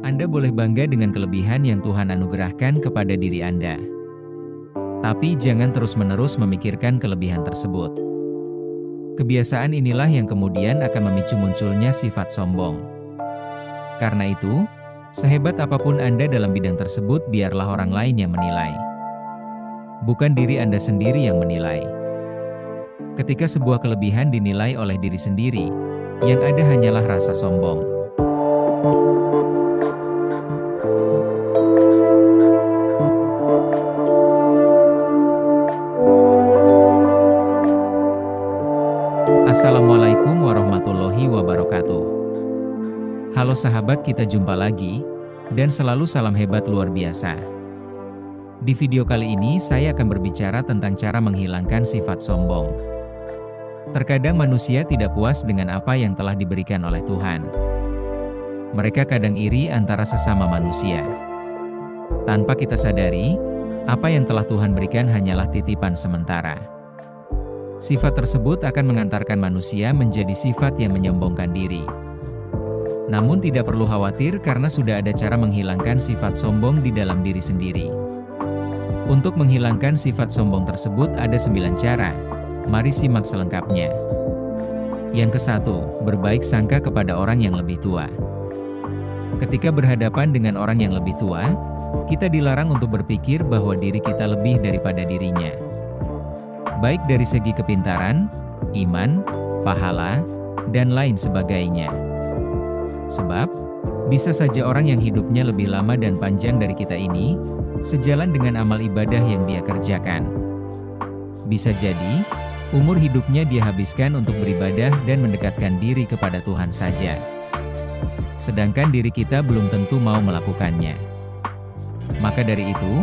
Anda boleh bangga dengan kelebihan yang Tuhan anugerahkan kepada diri Anda. Tapi jangan terus-menerus memikirkan kelebihan tersebut. Kebiasaan inilah yang kemudian akan memicu munculnya sifat sombong. Karena itu, sehebat apapun Anda dalam bidang tersebut, biarlah orang lain yang menilai. Bukan diri Anda sendiri yang menilai. Ketika sebuah kelebihan dinilai oleh diri sendiri, yang ada hanyalah rasa sombong. Assalamualaikum warahmatullahi wabarakatuh. Halo sahabat, kita jumpa lagi, dan selalu salam hebat luar biasa. Di video kali ini saya akan berbicara tentang cara menghilangkan sifat sombong. Terkadang manusia tidak puas dengan apa yang telah diberikan oleh Tuhan. Mereka kadang iri antara sesama manusia. Tanpa kita sadari, apa yang telah Tuhan berikan hanyalah titipan sementara. Sifat tersebut akan mengantarkan manusia menjadi sifat yang menyombongkan diri. Namun tidak perlu khawatir karena sudah ada cara menghilangkan sifat sombong di dalam diri sendiri. Untuk menghilangkan sifat sombong tersebut ada 9 cara. Mari simak selengkapnya. Yang ke-1, berbaik sangka kepada orang yang lebih tua. Ketika berhadapan dengan orang yang lebih tua, kita dilarang untuk berpikir bahwa diri kita lebih daripada dirinya. Baik dari segi kepintaran, iman, pahala, dan lain sebagainya. Sebab, bisa saja orang yang hidupnya lebih lama dan panjang dari kita ini, sejalan dengan amal ibadah yang dia kerjakan. Bisa jadi, umur hidupnya dia habiskan untuk beribadah dan mendekatkan diri kepada Tuhan saja. Sedangkan diri kita belum tentu mau melakukannya. Maka dari itu,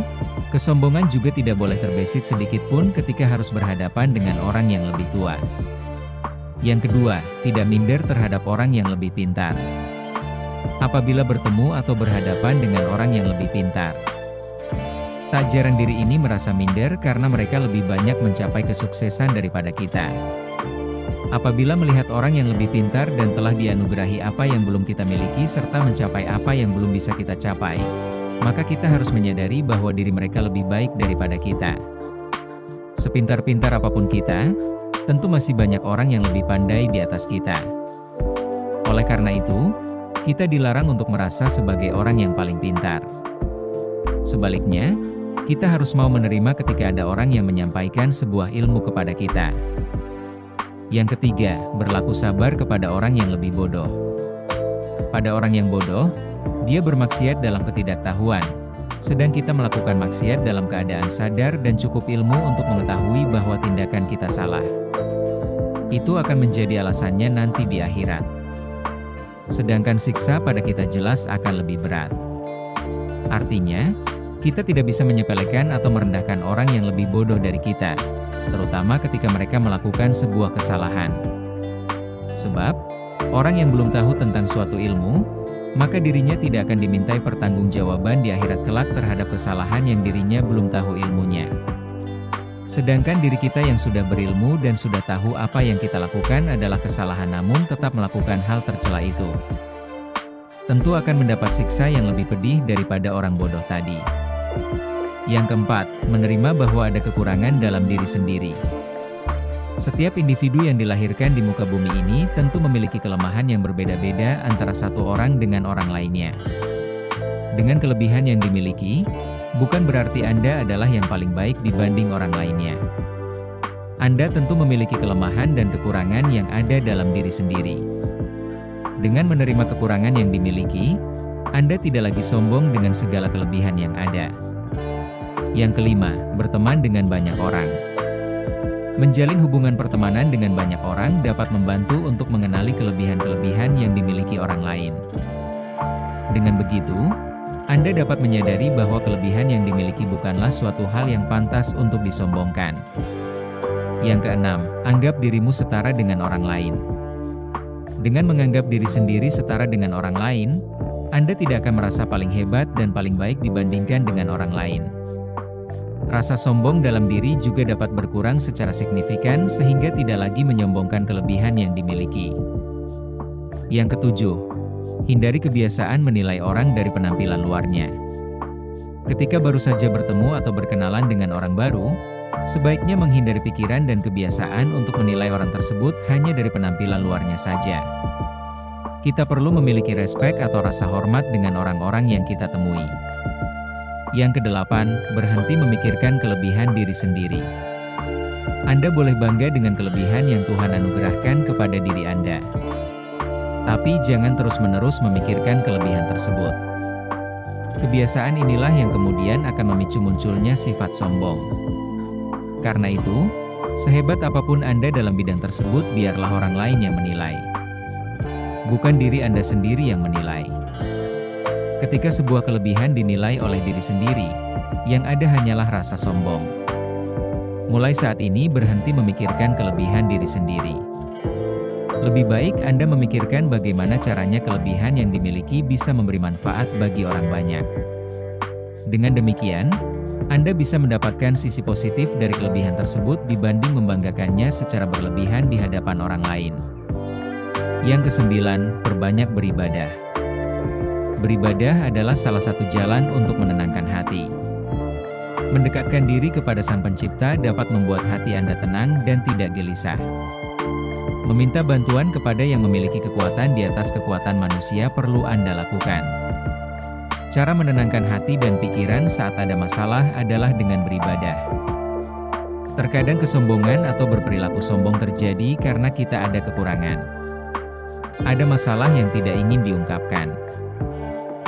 kesombongan juga tidak boleh terbesit sedikit pun ketika harus berhadapan dengan orang yang lebih tua. Yang kedua, tidak minder terhadap orang yang lebih pintar. Apabila bertemu atau berhadapan dengan orang yang lebih pintar, tak jarang diri ini merasa minder karena mereka lebih banyak mencapai kesuksesan daripada kita. Apabila melihat orang yang lebih pintar dan telah dianugerahi apa yang belum kita miliki serta mencapai apa yang belum bisa kita capai, maka kita harus menyadari bahwa diri mereka lebih baik daripada kita. Sepintar-pintar apapun kita, tentu masih banyak orang yang lebih pandai di atas kita. Oleh karena itu, kita dilarang untuk merasa sebagai orang yang paling pintar. Sebaliknya, kita harus mau menerima ketika ada orang yang menyampaikan sebuah ilmu kepada kita. Yang ketiga, berlaku sabar kepada orang yang lebih bodoh. Pada orang yang bodoh, dia bermaksiat dalam ketidaktahuan, sedang kita melakukan maksiat dalam keadaan sadar dan cukup ilmu untuk mengetahui bahwa tindakan kita salah. Itu akan menjadi alasannya nanti di akhirat. Sedangkan siksa pada kita jelas akan lebih berat. Artinya, kita tidak bisa menyepelekan atau merendahkan orang yang lebih bodoh dari kita, terutama ketika mereka melakukan sebuah kesalahan. Sebab, orang yang belum tahu tentang suatu ilmu, maka dirinya tidak akan dimintai pertanggungjawaban di akhirat kelak terhadap kesalahan yang dirinya belum tahu ilmunya. Sedangkan diri kita yang sudah berilmu dan sudah tahu apa yang kita lakukan adalah kesalahan namun tetap melakukan hal tercela itu, tentu akan mendapat siksa yang lebih pedih daripada orang bodoh tadi. Yang keempat, menerima bahwa ada kekurangan dalam diri sendiri. Setiap individu yang dilahirkan di muka bumi ini tentu memiliki kelemahan yang berbeda-beda antara satu orang dengan orang lainnya. Dengan kelebihan yang dimiliki, bukan berarti Anda adalah yang paling baik dibanding orang lainnya. Anda tentu memiliki kelemahan dan kekurangan yang ada dalam diri sendiri. Dengan menerima kekurangan yang dimiliki, Anda tidak lagi sombong dengan segala kelebihan yang ada. Yang kelima, berteman dengan banyak orang. Menjalin hubungan pertemanan dengan banyak orang dapat membantu untuk mengenali kelebihan-kelebihan yang dimiliki orang lain. Dengan begitu, Anda dapat menyadari bahwa kelebihan yang dimiliki bukanlah suatu hal yang pantas untuk disombongkan. Yang keenam, anggap dirimu setara dengan orang lain. Dengan menganggap diri sendiri setara dengan orang lain, Anda tidak akan merasa paling hebat dan paling baik dibandingkan dengan orang lain. Rasa sombong dalam diri juga dapat berkurang secara signifikan sehingga tidak lagi menyombongkan kelebihan yang dimiliki. Yang ketujuh, Hindari kebiasaan menilai orang dari penampilan luarnya. Ketika baru saja bertemu atau berkenalan dengan orang baru, sebaiknya menghindari pikiran dan kebiasaan untuk menilai orang tersebut hanya dari penampilan luarnya saja. Kita perlu memiliki respek atau rasa hormat dengan orang-orang yang kita temui. Yang kedelapan, berhenti memikirkan kelebihan diri sendiri. Anda boleh bangga dengan kelebihan yang Tuhan anugerahkan kepada diri Anda. Tapi jangan terus-menerus memikirkan kelebihan tersebut. Kebiasaan inilah yang kemudian akan memicu munculnya sifat sombong. Karena itu, sehebat apapun Anda dalam bidang tersebut, biarlah orang lain yang menilai. Bukan diri Anda sendiri yang menilai. Ketika sebuah kelebihan dinilai oleh diri sendiri, yang ada hanyalah rasa sombong. Mulai saat ini berhenti memikirkan kelebihan diri sendiri. Lebih baik Anda memikirkan bagaimana caranya kelebihan yang dimiliki bisa memberi manfaat bagi orang banyak. Dengan demikian, Anda bisa mendapatkan sisi positif dari kelebihan tersebut dibanding membanggakannya secara berlebihan di hadapan orang lain. Yang kesembilan, perbanyak beribadah. Beribadah adalah salah satu jalan untuk menenangkan hati. Mendekatkan diri kepada Sang Pencipta dapat membuat hati Anda tenang dan tidak gelisah. Meminta bantuan kepada yang memiliki kekuatan di atas kekuatan manusia perlu Anda lakukan. Cara menenangkan hati dan pikiran saat ada masalah adalah dengan beribadah. Terkadang kesombongan atau berperilaku sombong terjadi karena kita ada kekurangan. Ada masalah yang tidak ingin diungkapkan,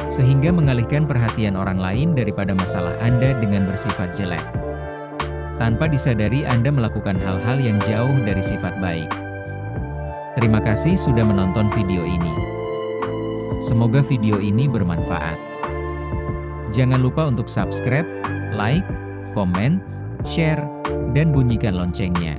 sehingga mengalihkan perhatian orang lain daripada masalah Anda dengan bersifat jelek. Tanpa disadari Anda melakukan hal-hal yang jauh dari sifat baik. Terima kasih sudah menonton video ini. Semoga video ini bermanfaat. Jangan lupa untuk subscribe, like, komen, share, dan bunyikan loncengnya.